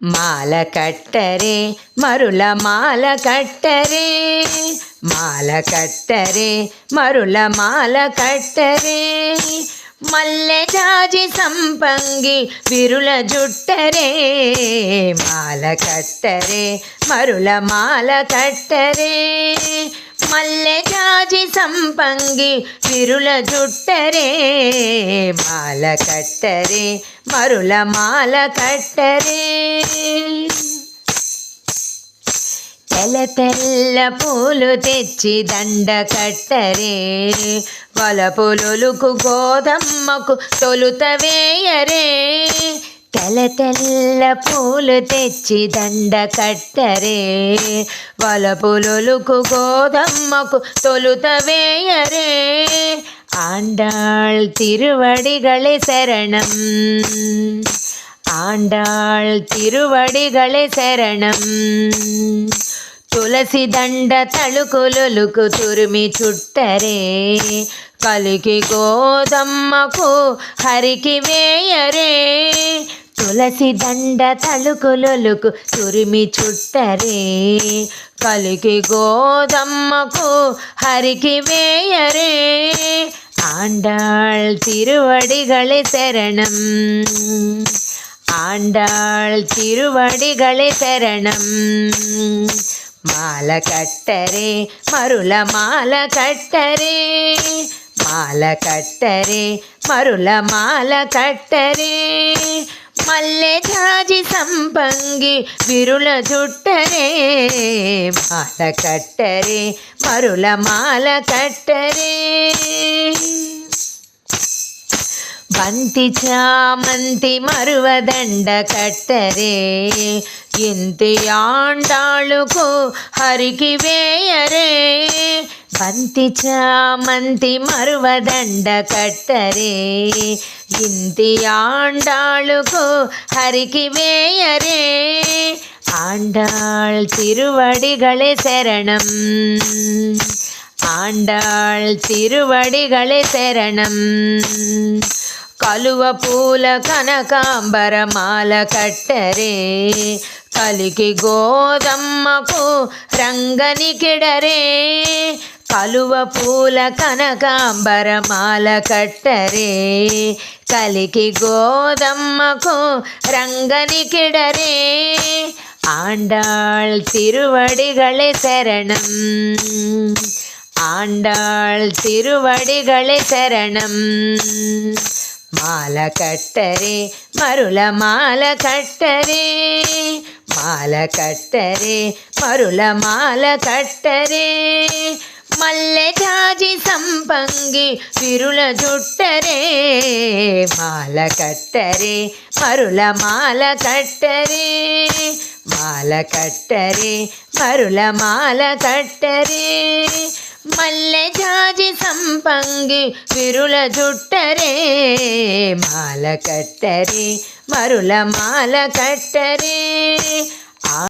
మాల కట్టరే మరుల మాల కట్టరే, మాల కట్టరే మరుల మాల కట్టరే, మల్లె జాజి సంపంగి విరుల జుట్టరే, మాల కట్టరే మరుల మాల కట్టరే, మల్లె జాజి సంపంగి విరుల జుట్టరే, మాల కట్టరే మరుల మాల కట్టరే. తెల్ల తెల్ల పూలు తెచ్చి దండ కట్టరే, వలపులొలుకు గోదమ్మకు తొలుత వేయరే, తెల్ల తెల్ల పూలు తెచ్చి దండ కట్టరే, వలపులొలుకు గోదమ్మకు తొలుత వేయరే, ஆண்டாள் திருவடிகளே சரணம், ஆண்டாள் திருவடிகளே சரணம், తులసి దండ తళుకులొలుకు తురిమి చుట్టరే, కలికి గోదమ్మకు హరికి వేయరే, తులసి దండ తళుకులొలుకు తురిమి చుట్టరే, కలికి గోదమ్మకు హరికి వేయరే, ஆண்டாள் திருவடிகளே சரணம், ஆண்டாள் திருவடிகளே சரணம். మాల కట్టరే మరుల మాల కట్టరే, మాల కట్టరే మరుల మాల కట్టరే, మల్లె జాజి సంపంగి విరుల జుట్టరే, మాల కట్టరే మరుల మాల కట్టరే. బంతి చామంతి మరువదండ కట్టరే, ఇంతి ఆండాళుకు హరికి వేయరే, బంతి చామంతి మరువదండ కట్టరే, ఇంతి ఆండాళుకు హరికి వేయరే, ஆண்டாள் திருவடிகளே சரணம், ஆண்டாள் திருவடிகளே சரணம். కలువ పూల కనకాంబర మాల కట్టరే, కలికి గోదమ్మకు రంగనికిడరే, కలువ పూల కనకాంబర మాల కట్టరే, కలికి గోదమ్మకు రంగనికిడరే, ஆண்டாள் திருவடிகளே சரணம், ஆண்டாள் திருவடிகளே சரணம். మాల కట్టరే మరుల మాల కట్టరే, మాల కట్టరే మరుల మాల కట్టరే, మల్లె జాజి సంపంగి విరుల జుట్టరే, మాల కట్టరే మరుల మాల కట్టరే, మాల కట్టరే మరుల మాల కట్టరే, మల్లె జాజి సంపంగి విరుల జుట్టరే, మాల కట్టరే మరుల మాల కట్టరే.